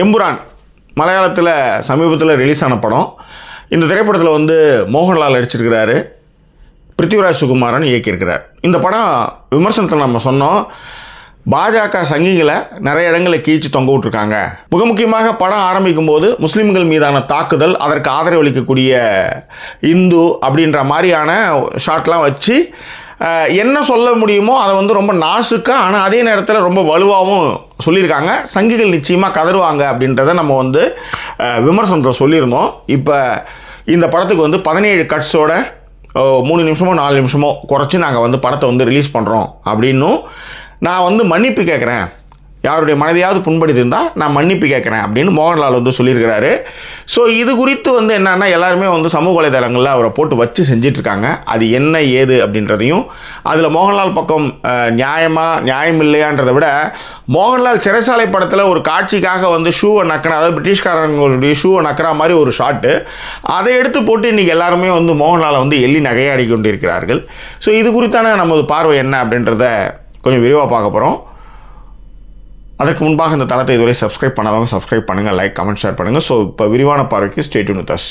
எம்புரான் மலையாளத்தில் சமீபத்தில் ரிலீஸ் ஆன படம். இந்த திரைப்படத்தில் வந்து மோகன்லால் நடிச்சிருக்கிறாரு, பிருத்திவிராஜ் சுகுமாரன் இயக்கியிருக்கிறார். இந்த படம் விமர்சனத்தில் நம்ம சொன்னோம், பாஜக சங்கிகளை நிறைய இடங்களில் கீழ்ச்சி தொங்க விட்டுருக்காங்க. மிக முக்கியமாக படம் ஆரம்பிக்கும் போது முஸ்லீம்கள் மீதான தாக்குதல், அதற்கு ஆதரவளிக்கக்கூடிய இந்து அப்படின்ற மாதிரியான ஷாட்லாம் வச்சு என்ன சொல்ல முடியுமோ அதை வந்து ரொம்ப நாசுக்காக, ஆனால் அதே நேரத்தில் ரொம்ப வலுவாகவும் சொல்லியிருக்காங்க. சங்கிகள் நிச்சயமாக கதறுவாங்க அப்படின்றத நம்ம வந்து விமர்சனத்தை சொல்லியிருந்தோம். இப்போ இந்த படத்துக்கு வந்து 17 கட்ஸோட 3 நிமிஷமோ 4 நிமிஷமோ குறைச்சி நாங்கள் வந்து படத்தை வந்து ரிலீஸ் பண்ணுறோம் அப்படின்னும், நான் வந்து மன்னிப்பு கேட்குறேன், யாருடைய மனதையாவது புண்படுத்தியிருந்தால் நான் மன்னிப்பு கேட்குறேன் அப்படின்னு மோகன்லால் வந்து சொல்லியிருக்கிறாரு. ஸோ இது குறித்து வந்து என்னென்னா எல்லாருமே வந்து சமூக வலைதளங்களில் அவரை போட்டு வச்சு செஞ்சிட்ருக்காங்க. அது என்ன ஏது அப்படின்றதையும், அதில் மோகன்லால் பக்கம் நியாயம் இல்லையான்றதை விட, மோகன்லால் சிறைசாலை படத்தில் ஒரு காட்சிக்காக வந்து ஷூவை நக்கின, அதாவது பிரிட்டிஷ்காரங்களுடைய ஷூவை நக்கிற மாதிரி ஒரு ஷாட்டு, அதை எடுத்து போட்டு இன்றைக்கி எல்லாருமே வந்து மோகன்லாலை வந்து எள்ளி நகையாடி கொண்டிருக்கிறார்கள். ஸோ இது குறித்தான நமது பார்வை என்ன அப்படின்றத கொஞ்சம் விரிவாக பார்க்க போகிறோம். அதற்கு முன்பாக இந்த தளத்தை இதுவரை சப்ஸ்கிரைப் பண்ணாதவங்க சப்ஸ்கிரைப் பண்ணுங்கள், லைக், கமெண்ட், ஷேர் பண்ணுங்கள். ஸோ இப்போ விரிவான பார்வைக்கு stay tune with us.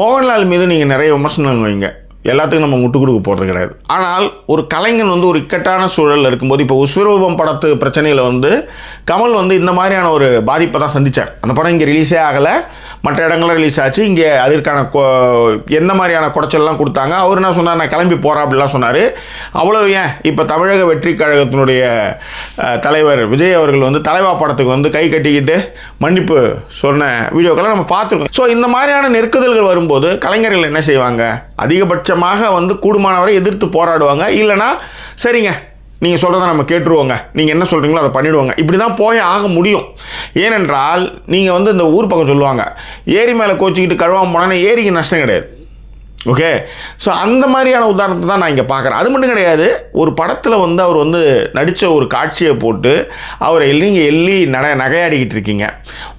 Mohanlal மீது நீங்கள் நிறைய விமர்சனங்கள் வைங்க, எல்லாத்துக்கும் நம்ம முட்டு கொடுக்க போகிறது கிடையாது. ஆனால் ஒரு கலைஞன் வந்து ஒரு இக்கட்டான சூழலில் இருக்கும்போது, இப்போ விஸ்வரூபம் படத்து பிரச்சனையில் வந்து கமல் வந்து இந்த மாதிரியான ஒரு பாதிப்பை தான் சந்தித்தார். அந்த படம் இங்கே ரிலீஸே ஆகலை, மற்ற இடங்களில் ரிலீஸ் ஆச்சு. இங்கே அதற்கான எந்த மாதிரியான குடைச்சல்லாம் கொடுத்தாங்க. அவர் என்ன சொன்னார், நான் கிளம்பி போகிறேன் அப்படிலாம் சொன்னார். அவ்வளோ ஏன், இப்போ தமிழக வெற்றி கழகத்தினுடைய தலைவர் விஜய் அவர்கள் வந்து தலைவா படத்துக்கு வந்து கை கட்டிக்கிட்டு மன்னிப்பு சொன்ன வீடியோக்கெல்லாம் நம்ம பார்த்துருக்கோம். ஸோ இந்த மாதிரியான நெருக்குதல்கள் வரும்போது கலைஞர்கள் என்ன செய்வாங்க, அதிகபட்சமாக வந்து கூடுமானவரை எதிர்த்து போராடுவாங்க. இல்லைனா சரிங்க நீங்கள் சொல்கிறத நம்ம கேட்டுருவோங்க, நீங்கள் என்ன சொல்கிறீங்களோ அதை பண்ணிவிடுவாங்க. இப்படி தான் போய் ஆக முடியும். ஏனென்றால் நீங்கள் வந்து இந்த ஊர் பக்கம் சொல்லுவாங்க, ஏரி மேலே கோச்சிக்கிட்டு கழுவாமல் போனான்னா ஏரிக்கு நஷ்டம் கிடையாது. ஓகே, ஸோ அந்த மாதிரியான உதாரணத்தை தான் நான் இங்கே பார்க்குறேன். அது மட்டும் கிடையாது, ஒரு படத்தில் வந்து அவர் வந்து நடித்த ஒரு காட்சியை போட்டு அவரை எள்ளி நகையாடிக்கிட்டு இருக்கீங்க.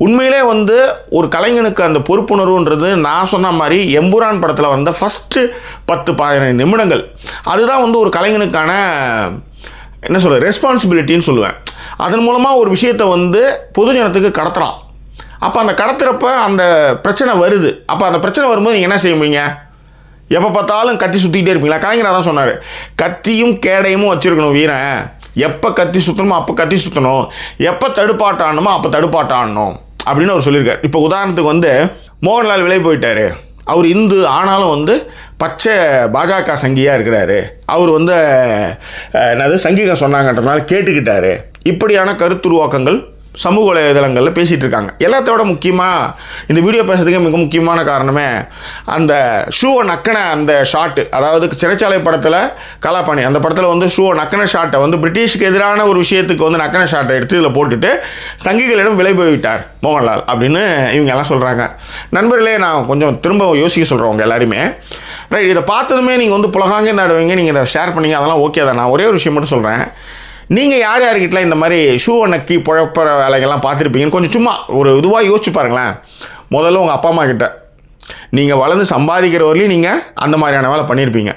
உண்மையிலே வந்து ஒரு கலைஞனுக்கு அந்த பொறுப்புணர்வுன்றது, நான் சொன்ன மாதிரி எம்புரான் படத்தில் வந்த ஃபஸ்ட்டு 10-15 நிமிடங்கள், அதுதான் வந்து ஒரு கலைஞனுக்கான என்ன சொல்ல ரெஸ்பான்சிபிலிட்டின்னு சொல்லுவேன். அதன் மூலமாக ஒரு விஷயத்தை வந்து பொதுஜனத்துக்கு கடத்தலாம். அப்போ அந்த கடத்துறப்ப அந்த பிரச்சனை வருது. அப்போ அந்த பிரச்சனை வரும்போது நீங்கள் என்ன செய்வீங்க, எப்போ பார்த்தாலும் கத்தி சுற்றிக்கிட்டே இருப்பீங்களா? கலைஞராக தான் சொன்னார், கத்தியும் கேடையும் வச்சுருக்கணும் வீரன், எப்போ கத்தி சுற்றணுமோ அப்போ கத்தி சுற்றணும், எப்போ தடுப்பாட்டாடணுமோ அப்போ தடுப்பாட்டாடணும் அப்படின்னு அவர் சொல்லியிருக்கார். இப்போ உதாரணத்துக்கு வந்து மோகன்லால் விலை போயிட்டார், அவர் இந்து ஆனாலும் வந்து பச்சை பாஜக சங்கியாக இருக்கிறாரு, அவர் வந்து என்னது சங்கிகம் சொன்னாங்கன்றதுனால கேட்டுக்கிட்டாரு. இப்படியான கருத்துருவாக்கங்கள் சமூக வலைதளங்களில் பேசிகிட்டு இருக்காங்க. எல்லாத்தோட முக்கியமாக இந்த வீடியோ பேசுறதுக்கு மிக முக்கியமான காரணமே அந்த ஷூவை நக்கின அந்த ஷாட்டு. அதாவது சிறைச்சாலை படத்தில் கலாபாணி அந்த படத்தில் வந்து ஷூவை நக்கின ஷாட்டை வந்து பிரிட்டிஷ்க்கு எதிரான ஒரு விஷயத்துக்கு வந்து நக்கின ஷாட்டை எடுத்து இதில் போட்டுட்டு சங்கிகளிடம் விலை போய்விட்டார் மோகன்லால் அப்படின்னு இவங்க எல்லாம் சொல்கிறாங்க. நண்பர்களே, நான் கொஞ்சம் திரும்ப யோசிக்க சொல்கிறவங்க எல்லாருமே ரைட், இதை பார்த்ததுமே நீங்கள் வந்து புலகாங்க நாடுவீங்க, நீங்கள் இதை ஷேர் பண்ணீங்க, அதெல்லாம் ஓகே தான். நான் ஒரே ஒரு விஷயம் மட்டும் சொல்கிறேன், நீங்கள் யார் யார்கிட்ட இந்த மாதிரி ஷூவை நக்கி புழப்புற வேலைகள்லாம் பார்த்துருப்பீங்கன்னு கொஞ்சம் சும்மா ஒரு இதுவாக யோசிச்சு பாருங்களேன். முதல்ல உங்கள் அப்பா அம்மா கிட்ட நீங்கள் வளர்ந்து சம்பாதிக்கிற வரலையும் நீங்கள் அந்த மாதிரியான வேலை பண்ணியிருப்பீங்க.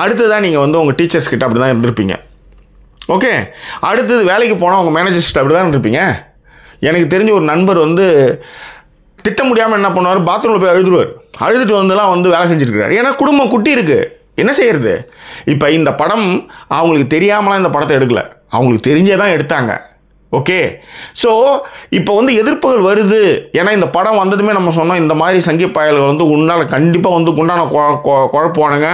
அடுத்ததான் நீங்கள் வந்து உங்கள் டீச்சர்ஸ் கிட்ட அப்படி தான் இருந்திருப்பீங்க. ஓகே, அடுத்தது வேலைக்கு போனால் உங்கள் மேனேஜர்ஸ் கிட்ட அப்படி தான் இருந்திருப்பீங்க. எனக்கு தெரிஞ்ச ஒரு நண்பர் வந்து திட்ட முடியாமல் என்ன பண்ணுவார், பாத்ரூமில் போய் அழுதுட்டு வந்துலாம் வந்து வேலை செஞ்சுருக்கிறார். ஏன்னா குடும்பம் குட்டி இருக்குது, என்ன செய்கிறது. இப்போ இந்த படம் அவங்களுக்கு தெரியாமலாம் இந்த படத்தை எடுக்கலை, அவங்களுக்கு தெரிஞ்சே தான் எடுத்தாங்க. ஓகே, ஸோ இப்போ வந்து எதிர்ப்புகள் வருது. ஏன்னா இந்த படம் வந்ததுமே நம்ம சொன்னோம், இந்த மாதிரி சங்கி பயல்கள் வந்து உன்னால் கண்டிப்பாக வந்து குண்டான குழப்புவானுங்க,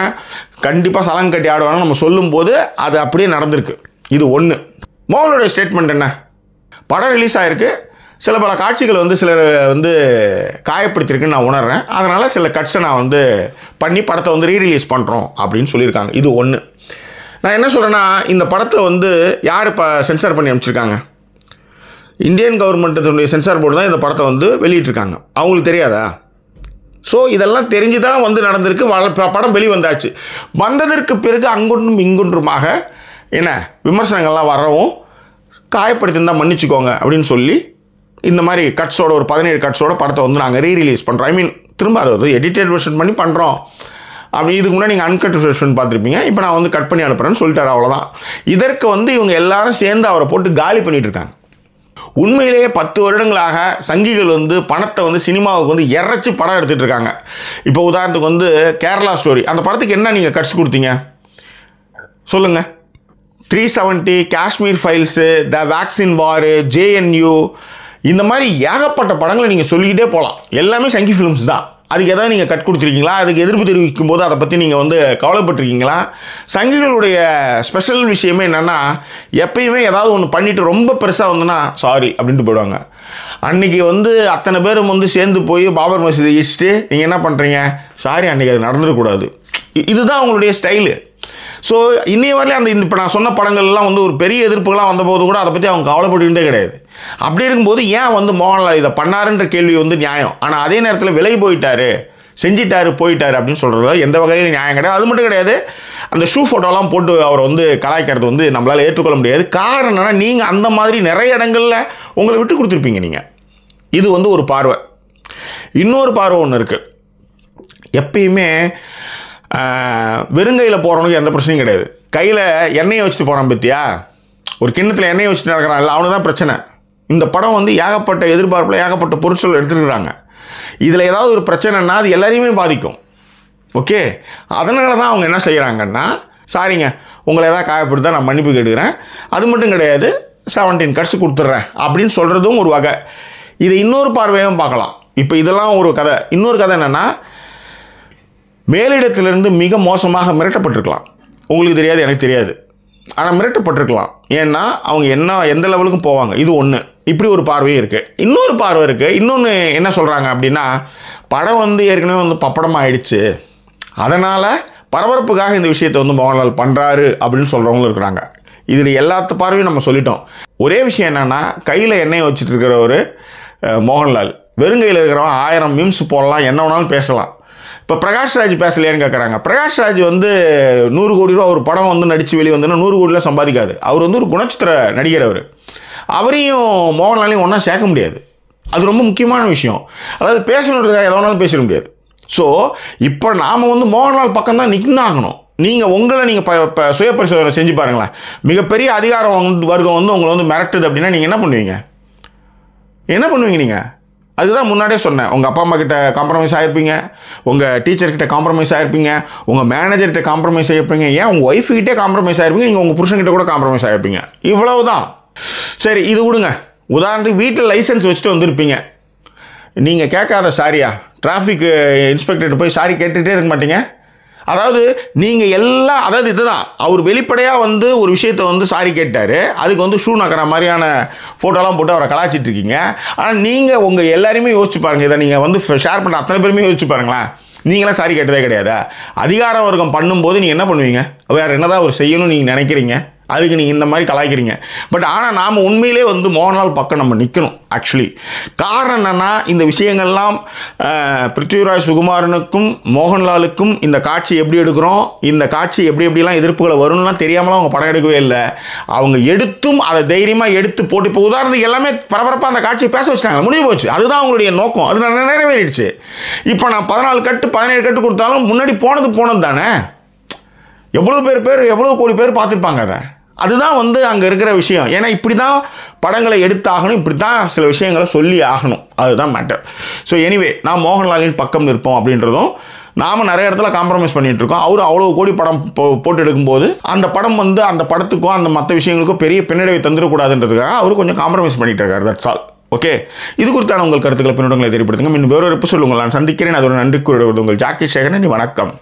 கண்டிப்பாக சலங்கு கட்டி ஆடுவாங்க நம்ம சொல்லும்போது அது அப்படியே நடந்திருக்கு. இது ஒன்று. மோகனுடைய ஸ்டேட்மெண்ட் என்ன, படம் ரிலீஸ் ஆகிருக்கு, சில பல காட்சிகள் வந்து சிலர் வந்து காயப்படுத்திருக்குன்னு நான் உணர்றேன், அதனால் சில கட்ஸை நான் வந்து பண்ணி படத்தை வந்து ரீரிலீஸ் பண்ணுறோம் அப்படின்னு சொல்லியிருக்காங்க. இது ஒன்று. நான் என்ன சொல்கிறேன்னா, இந்த படத்தை வந்து யார் இப்போ சென்சார் பண்ணி அனுப்பிச்சிருக்காங்க, இந்தியன் கவர்மெண்ட்டுடைய சென்சார் போர்டு தான் இந்த படத்தை வந்து வெளியிட்டிருக்காங்க. அவங்களுக்கு தெரியாதா? ஸோ இதெல்லாம் தெரிஞ்சு தான் வந்து நடந்திருக்கு. படம் வெளிவந்தாச்சு. வந்ததற்கு பிறகு அங்கொன்றும் இங்கொன்றுமாக என்ன விமர்சனங்கள்லாம் வரவும் காயப்படுத்தியிருந்தால் மன்னிச்சுக்கோங்க அப்படின்னு சொல்லி இந்த மாதிரி கட்ஸோட ஒரு 17 கட்ஸோட படத்தை வந்து நாங்கள் ரீரிலீஸ் பண்ணுறோம். ஐ மீன் திரும்ப அதை வந்து எடிட்டட் வெர்ஷன் பண்ணி பண்ணுறோம். அப்படி இதுக்கு முன்னாடி நீங்கள் அன்கட் வெர்ஷன் பார்த்துருப்பீங்க, இப்போ நான் வந்து கட் பண்ணி அனுப்புகிறேன்னு சொல்லிட்டார், அவ்வளோதான். இதற்கு வந்து இவங்க எல்லாரும் சேர்ந்து அவரை போட்டு காலி பண்ணிகிட்டு இருக்காங்க. உண்மையிலேயே 10 வருடங்களாக சங்கிகள் வந்து பணத்தை வந்து சினிமாவுக்கு வந்து இறைச்சி படம் எடுத்துகிட்டு இருக்காங்க. இப்போ உதாரணத்துக்கு வந்து கேரளா ஸ்டோரி, அந்த படத்துக்கு என்ன நீங்கள் கட்ஸ் கொடுத்தீங்க சொல்லுங்கள்? 370, காஷ்மீர் ஃபைல்ஸு, த வேக்சின் வாரு, JNU, இந்த மாதிரி ஏகப்பட்ட படங்களை நீங்கள் சொல்லிக்கிட்டே போகலாம். எல்லாமே சங்கி ஃபிலிம்ஸ் தான். அதுக்கு எதாவது நீங்கள் கட் கொடுத்துருக்கீங்களா? அதுக்கு எதிர்ப்பு தெரிவிக்கும் போது அதை பற்றி நீங்கள் வந்து கவலைப்பட்டிருக்கீங்களா? சங்கிகளுடைய ஸ்பெஷல் விஷயமே என்னென்னா, எப்பயுமே ஏதாவது ஒன்று பண்ணிவிட்டு ரொம்ப பெருசாக வந்துன்னா சாரி அப்படின்ட்டு போயிடுவாங்க. அன்றைக்கி வந்து அத்தனை பேரும் வந்து சேர்ந்து போய் பாபர் மசூதி இடிச்சிட்டு நீங்கள் என்ன பண்ணுறீங்க? சாரி, அன்றைக்கி அது நடந்துடக்கூடாது. இதுதான் அவங்களுடைய ஸ்டைலு. ஸோ இன்னைய வரலையும் அந்த இப்போ நான் சொன்ன படங்கள்லாம் வந்து ஒரு பெரிய எதிர்ப்புகளாக வந்தபோது கூட அதை பற்றி அவங்க கவலைப்பட்டுக்கிட்டே கிடையாது. அப்படி இருக்கும்போது ஏன் வந்து மோகன்லால் இதை பண்ணாருன்ற கேள்வி வந்து நியாயம். ஆனால் அதே நேரத்தில் விலை போயிட்டாரு, செஞ்சிட்டாரு, போயிட்டாரு அப்படின்னு சொல்கிறத எந்த வகையிலும் நியாயம் கிடையாது. அது மட்டும் கிடையாது, அந்த ஷூ ஃபோட்டோலாம் போட்டு அவரை வந்து கலாய்க்கிறது வந்து நம்மளால் ஏற்றுக்கொள்ள முடியாது. காரணம் என்னன்னா, நீங்கள் அந்த மாதிரி நிறைய இடங்களில் உங்களை விட்டு கொடுத்துருப்பீங்க நீங்கள். இது வந்து ஒரு பார்வை. இன்னொரு பார்வை ஒன்று இருக்குது. எப்பயுமே வெறுங்கையில் போகிறவனுக்கு எந்த பிரச்சனையும் கிடையாது. கையில் எண்ணெயை வச்சுட்டு போகிறான் பற்றியா, ஒரு கிண்ணத்தில் எண்ணெயை வச்சுட்டு நடக்கிறான் இல்லை, அவனுக்கு தான் பிரச்சனை. இந்த படம் வந்து ஏகப்பட்ட எதிர்பார்ப்பில் ஏகப்பட்ட பொருட்கள் எடுத்துருக்குறாங்க. இதில் ஏதாவது ஒரு பிரச்சனைன்னா அது எல்லாரையுமே பாதிக்கும். ஓகே, அதனால தான் அவங்க என்ன செய்கிறாங்கன்னா, சாரிங்க உங்களை ஏதாவது காயப்படுத்தா நான் மன்னிப்பு கேட்டுக்கிறேன், அது மட்டும் கிடையாது 17 கட்ஸ் கொடுத்துட்றேன் அப்படின்னு சொல்கிறதும் ஒரு வகை. இதை இன்னொரு பார்வையும் பார்க்கலாம். இப்போ இதெல்லாம் ஒரு கதை. இன்னொரு கதை என்னென்னா, மேலிடத்திலிருந்து மிக மோசமாக மிரட்டப்பட்டிருக்கலாம். உங்களுக்கு தெரியாது, எனக்கு தெரியாது, ஆனால் மிரட்டப்பட்டிருக்கலாம். ஏன்னா அவங்க எந்த லெவலுக்கும் போவாங்க. இது ஒன்று. இப்படி ஒரு பார்வையும் இருக்குது. இன்னொரு பார்வை இருக்குது. இன்னொன்று என்ன சொல்கிறாங்க அப்படின்னா, படம் வந்து ஏற்கனவே வந்து பப்படமாக ஆயிடுச்சு, அதனால் பரபரப்புக்காக இந்த விஷயத்தை வந்து மோகன்லால் பண்ணுறாரு அப்படின்னு சொல்கிறவங்களும் இருக்கிறாங்க. இதில் எல்லாத்த பார்வையும் நம்ம சொல்லிட்டோம். ஒரே விஷயம் என்னென்னா, கையில் எண்ணெயை வச்சுட்டு இருக்கிற ஒரு மோகன்லால், வெறுங்கையில் இருக்கிறவன் 1000 மீம்ஸ் போடலாம், என்ன வேணாலும் பேசலாம். இப்போ பிரகாஷ்ராஜ் பேசலையான்னு கேட்குறாங்க. பிரகாஷ்ராஜ் வந்து 100 கோடி ரூபா ஒரு படம் வந்து நடித்து வெளியே வந்தோன்னா 100 கோடிலாம் சம்பாதிக்காது. அவர் வந்து ஒரு குணச்சித்திர நடிகர். அவரையும் மோகன்லாலையும் ஒன்றா சேர்க்க முடியாது. அது ரொம்ப முக்கியமான விஷயம். அதாவது பேசணுன்றதுக்காக எதை வேணாலும் பேசிட முடியாது. ஸோ இப்போ நாம் வந்து மோகன்லால் பக்கம் தான் நின்று ஆகணும். நீங்கள் உங்களை நீங்கள் சுய பரிசோதனை செஞ்சு பாருங்களேன். மிகப்பெரிய அதிகாரம் வர்க்கம் வந்து உங்களை வந்து மிரட்டுது அப்படின்னா நீங்கள் என்ன பண்ணுவீங்க? நீங்கள் அதுதான் முன்னாடியே சொன்னேன். உங்கள் அப்பா அம்மா கிட்ட காம்ப்ரமைஸ் ஆகிருப்பீங்க, உங்கள் டீச்சர்கிட்ட காம்ப்ரமைஸ் ஆகிருப்பீங்க, உங்கள் மேனேஜர்கிட்ட காம்ப்ரமைஸ் ஆகிருப்பீங்க, ஏன் உங்கள் ஒய்ஃப்கிட்டே காம்ப்ரமைஸ் ஆகிருப்பீங்க, நீங்கள் உங்கள் புருஷன்கிட்ட கூட காம்ப்ரமைஸ் ஆகிருப்பீங்க. இவ்வளவு தான். சரி, இது விடுங்க. உதாரணத்துக்கு வீட்டில் லைசன்ஸ் வச்சுட்டு வந்திருப்பீங்க. நீங்கள் கேட்காத சாரியா, டிராஃபிக் இன்ஸ்பெக்டர்கிட்ட போய் சாரி கேட்டுகிட்டே இருக்க மாட்டீங்க? அதாவது நீங்கள் எல்லாம், அதாவது இதுதான், அவர் வெளிப்படையாக வந்து ஒரு விஷயத்தை வந்து சாரி கேட்டார், அதுக்கு வந்து ஷூ நக்கிற மாதிரியான ஃபோட்டோலாம் போட்டு அவரை கலாச்சிட்டு இருக்கீங்க. ஆனால் நீங்கள் உங்கள் எல்லாரையுமே யோசிச்சு பாருங்கள். இதை நீங்கள் வந்து ஷேர் பண்ணுற அத்தனை பேருமே யோசிச்சு பாருங்களேன். நீங்களாம் சாரி கேட்டதே கிடையாது. அதிகார வர்க்கம் பண்ணும்போது நீங்கள் என்ன பண்ணுவீங்க? வேறு என்னதான் அவர் செய்யணும்னு நீங்கள் நினைக்கிறீங்க, அதுக்கு நீங்கள் இந்த மாதிரி கலாய்க்கிறீங்க. பட் ஆனால் நாம் உண்மையிலே வந்து மோகன்லால் பக்கம் நம்ம நிற்கணும். ஆக்சுவலி காரணம் என்னென்னா, இந்த விஷயங்கள்லாம் பிருத்திவிராஜ் சுகுமாரனுக்கும் மோகன்லாலுக்கும் இந்த காட்சி எப்படி எடுக்கிறோம், இந்த காட்சி எப்படிலாம் எதிர்ப்புகளை வரும்லாம் தெரியாமலாம் அவங்க படம் எடுக்கவே இல்லை. அவங்க எடுத்தும் அதை தைரியமாக எடுத்து போட்டு, இப்போ உதாரணத்துக்கு எல்லாமே பரபரப்பாக அந்த காட்சியை பேச வச்சுட்டாங்க, முடிஞ்சு போச்சு. அதுதான் அவங்களுடைய நோக்கம். அது நிறைவேறிடுச்சு. இப்போ நான் 14 கட்டு 17 கட்டு கொடுத்தாலும் முன்னாடி போனது தானே. எவ்வளோ கோடி பேர் பார்த்துருப்பாங்க. அதுதான் வந்து அங்கே இருக்கிற விஷயம். ஏன்னா இப்படி தான் படங்களை எடுத்தாகணும், இப்படி தான் சில விஷயங்களை சொல்லி ஆகணும். அதுதான் மேட்டர். ஸோ எனிவே, நான் மோகன்லாலின் பக்கம் நிற்போம் அப்படின்றதும், நாம் நிறைய இடத்துல காம்ப்ரமைஸ் பண்ணிகிட்டு இருக்கோம். அவர் அவ்வளோ கோடி படம் போட்டு எடுக்கும்போது அந்த படம் வந்து அந்த படத்துக்கும் அந்த மற்ற விஷயங்களுக்கும் பெரிய பின்னடைவை தந்துடக்கூடாதுன்றதுக்காக அவர் கொஞ்சம் காம்ப்ரமைஸ் பண்ணிட்டு இருக்காரு. That's all. ஓகே, இது குறித்தான உங்கள் கருத்துக்களை பின்னோட்டங்களை தெரியப்படுத்துங்க. இன்னும் வேறொரு எபிசோட் உங்களை நான் சந்திக்கிறேன். அதோட நன்றி கூறுவது உங்கள் ஜாக்கி சேகரன். வணக்கம்.